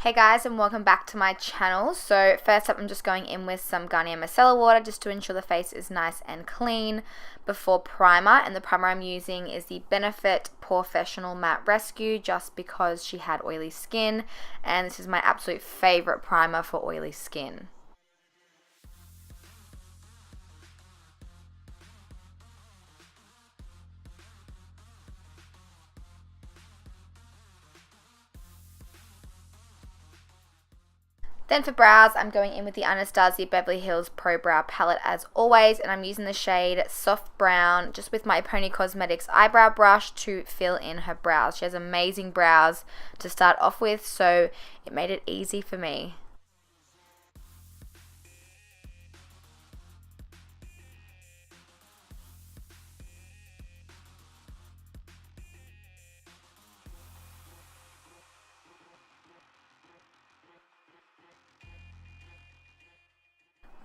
Hey guys, and welcome back to my channel. So first up, I'm just going in with some Garnier micellar water just to ensure the face is nice and clean before primer. And the primer I'm using is the Benefit Professional Matte Rescue just because she had oily skin, and this is my absolute favorite primer for oily skin. Then for brows, I'm going in with the Anastasia Beverly Hills Pro Brow Palette as always, and I'm using the shade Soft Brown just with my Pony Cosmetics eyebrow brush to fill in her brows. She has amazing brows to start off with, so it made it easy for me.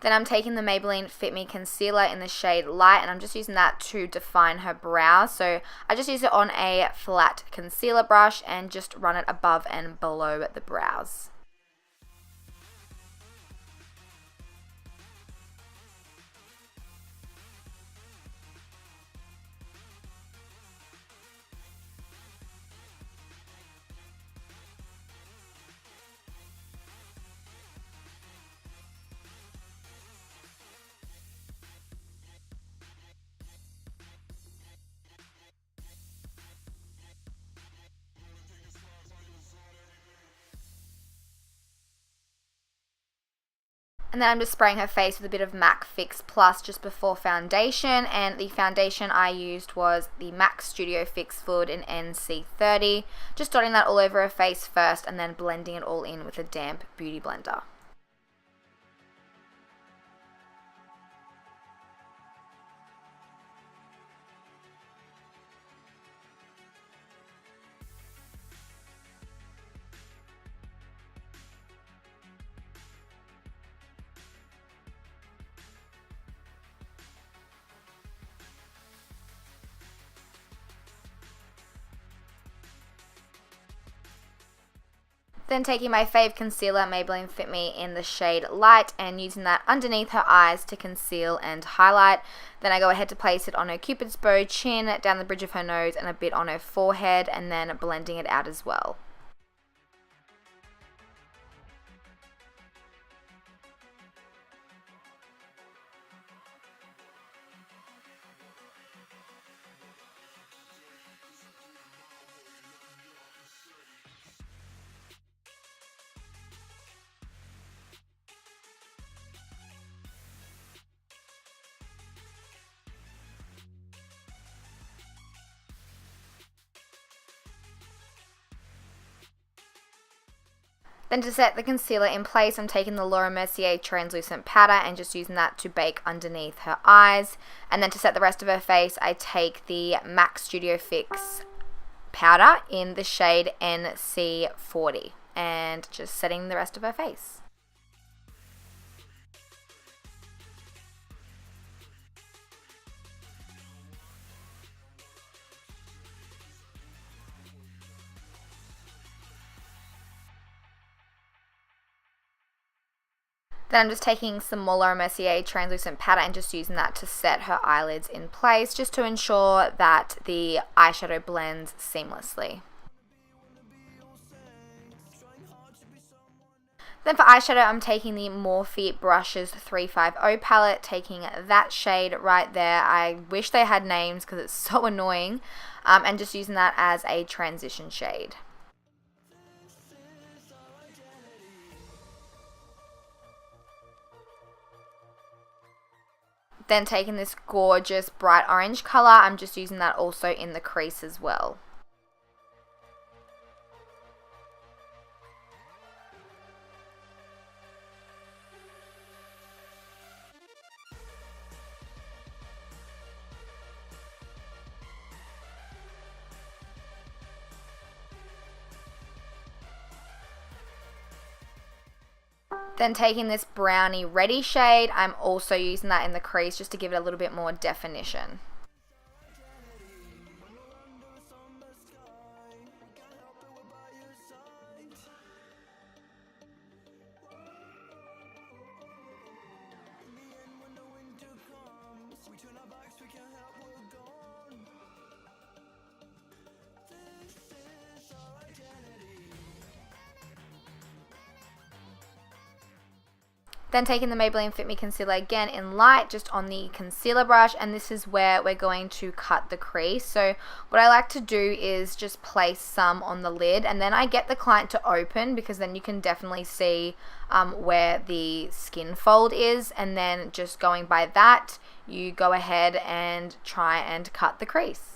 Then I'm taking the Maybelline Fit Me Concealer in the shade Light, and I'm just using that to define her brows. So I just use it on a flat concealer brush and just run it above and below the brows. And then I'm just spraying her face with a bit of MAC Fix Plus just before foundation, and the foundation I used was the MAC Studio Fix Fluid in NC30. Just dotting that all over her face first and then blending it all in with a damp beauty blender. Then taking my fave concealer, Maybelline Fit Me in the shade Light, and using that underneath her eyes to conceal and highlight. Then I go ahead to place it on her Cupid's bow, chin, down the bridge of her nose, and a bit on her forehead, and then blending it out as well. Then to set the concealer in place, I'm taking the Laura Mercier translucent powder and just using that to bake underneath her eyes. And then to set the rest of her face, I take the MAC Studio Fix powder in the shade NC40 and just setting the rest of her face. Then I'm just taking some more Laura Mercier translucent powder and just using that to set her eyelids in place, just to ensure that the eyeshadow blends seamlessly. Then for eyeshadow, I'm taking the Morphe Brushes 350 palette, taking that shade right there. I wish they had names because it's so annoying, and just using that as a transition shade. Then taking this gorgeous bright orange color, I'm just using that also in the crease as well. Then taking this brownie ready shade, I'm also using that in the crease just to give it a little bit more definition. Then taking the Maybelline Fit Me Concealer again in light, just on the concealer brush, and this is where we're going to cut the crease. So what I like to do is just place some on the lid, and then I get the client to open, because then you can definitely see where the skin fold is, and then just going by that, you go ahead and try and cut the crease.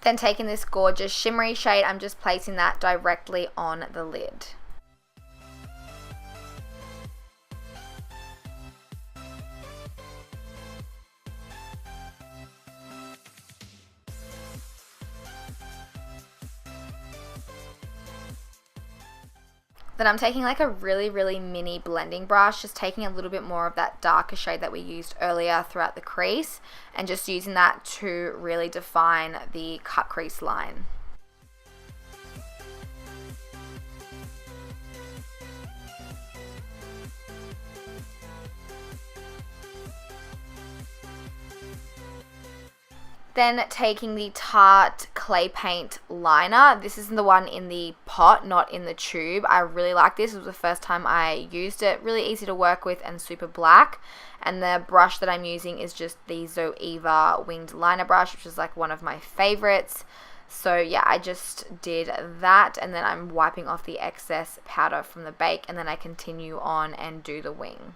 Then taking this gorgeous shimmery shade, I'm just placing that directly on the lid. Then I'm taking like a really mini blending brush, just taking a little bit more of that darker shade that we used earlier throughout the crease, and just using that to really define the cut crease line. Then taking the Tarte Clay Paint Liner. This is the one in the pot, not in the tube. I really like this. It was the first time I used it. Really easy to work with and super black. And the brush that I'm using is just the Zoeva Winged Liner Brush, which is like one of my favorites. So yeah, I just did that, and then I'm wiping off the excess powder from the bake, and then I continue on and do the wing.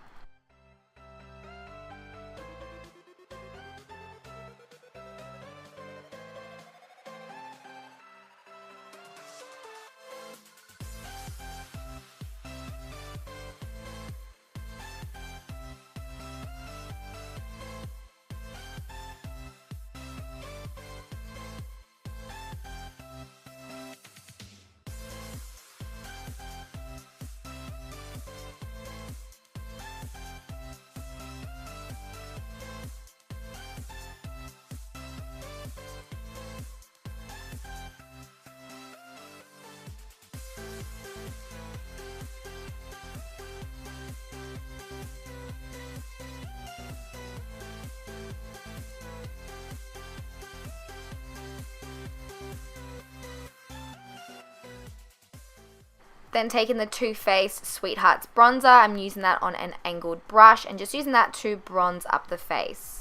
Then taking the Too Faced Sweethearts bronzer, I'm using that on an angled brush and just using that to bronze up the face.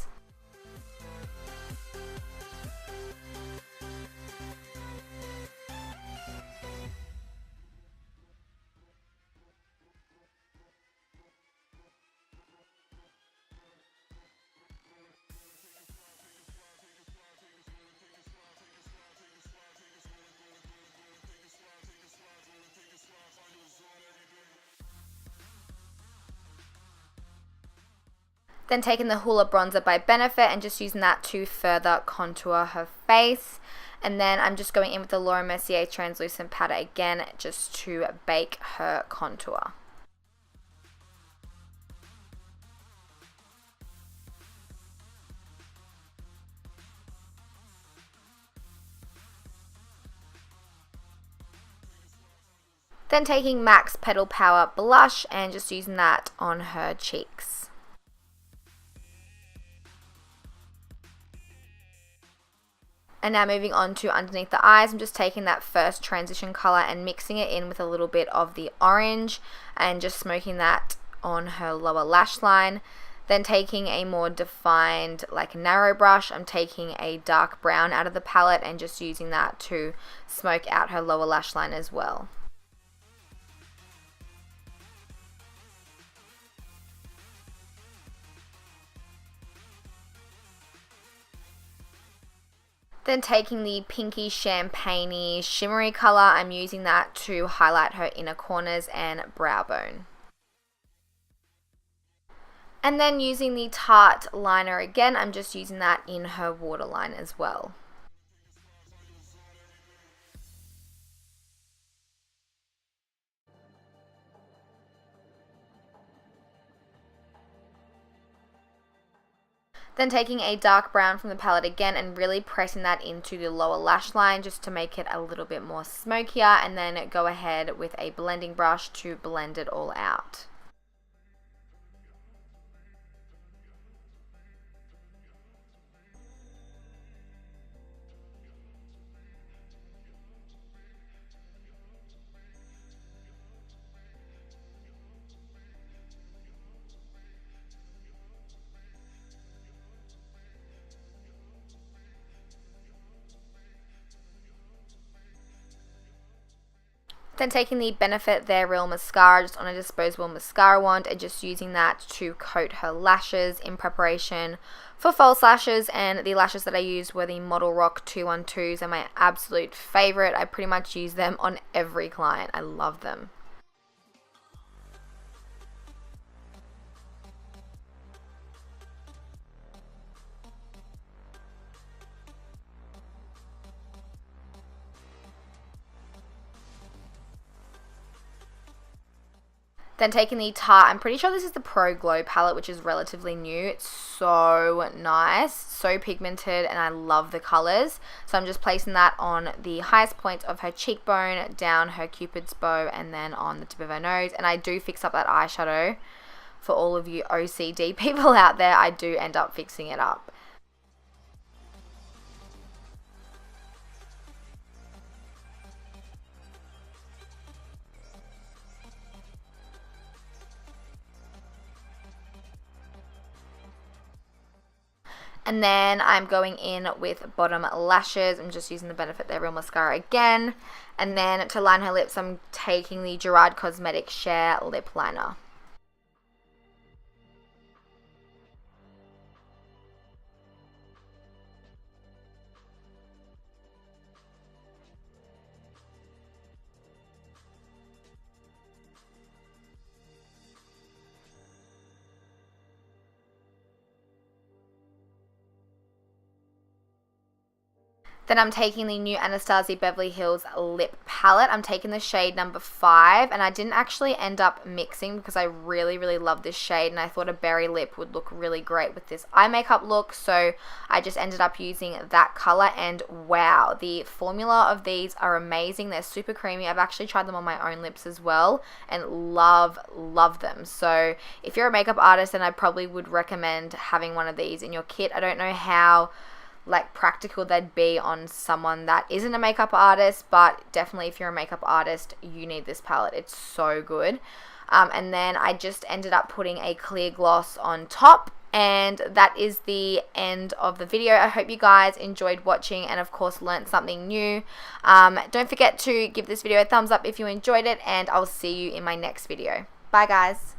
Then taking the Hoola Bronzer by Benefit and just using that to further contour her face. And then I'm just going in with the Laura Mercier translucent powder again, just to bake her contour. Then taking MAC's Petal Power blush and just using that on her cheeks. And now moving on to underneath the eyes, I'm just taking that first transition color and mixing it in with a little bit of the orange and just smoking that on her lower lash line. Then taking a more defined, like narrow brush, I'm taking a dark brown out of the palette and just using that to smoke out her lower lash line as well. Then taking the pinky champagne-y shimmery color, I'm using that to highlight her inner corners and brow bone. And then using the Tarte liner again, I'm just using that in her waterline as well. Then taking a dark brown from the palette again and really pressing that into the lower lash line just to make it a little bit more smokier, and then go ahead with a blending brush to blend it all out. Then taking the Benefit They're Real mascara just on a disposable mascara wand and just using that to coat her lashes in preparation for false lashes. And the lashes that I used were the Model Rock 212s, and my absolute favorite. I pretty much use them on every client. I love them. Then taking the Tarte, I'm pretty sure this is the Pro Glow palette, which is relatively new. It's so nice, so pigmented, and I love the colors. So I'm just placing that on the highest point of her cheekbone, down her cupid's bow, and then on the tip of her nose. And I do fix up that eyeshadow. For all of you OCD people out there, I do end up fixing it up. And then I'm going in with bottom lashes. I'm just using the Benefit They're Real mascara again. And then to line her lips, I'm taking the Gerard Cosmetics Share Lip Liner. Then I'm taking the new Anastasia Beverly Hills lip palette. I'm taking the shade number 5, and I didn't actually end up mixing because I really, really love this shade, and I thought a berry lip would look really great with this eye makeup look, so I just ended up using that color, and wow, the formula of these are amazing. They're super creamy. I've actually tried them on my own lips as well, and love them. So if you're a makeup artist, then I probably would recommend having one of these in your kit. I don't know how like practical they'd be on someone that isn't a makeup artist, but definitely if you're a makeup artist, you need this palette. It's so good. And then I just ended up putting a clear gloss on top, and that is the end of the video. I hope you guys enjoyed watching and of course learned something new. Don't forget to give this video a thumbs up if you enjoyed it, and I'll see you in my next video. Bye guys.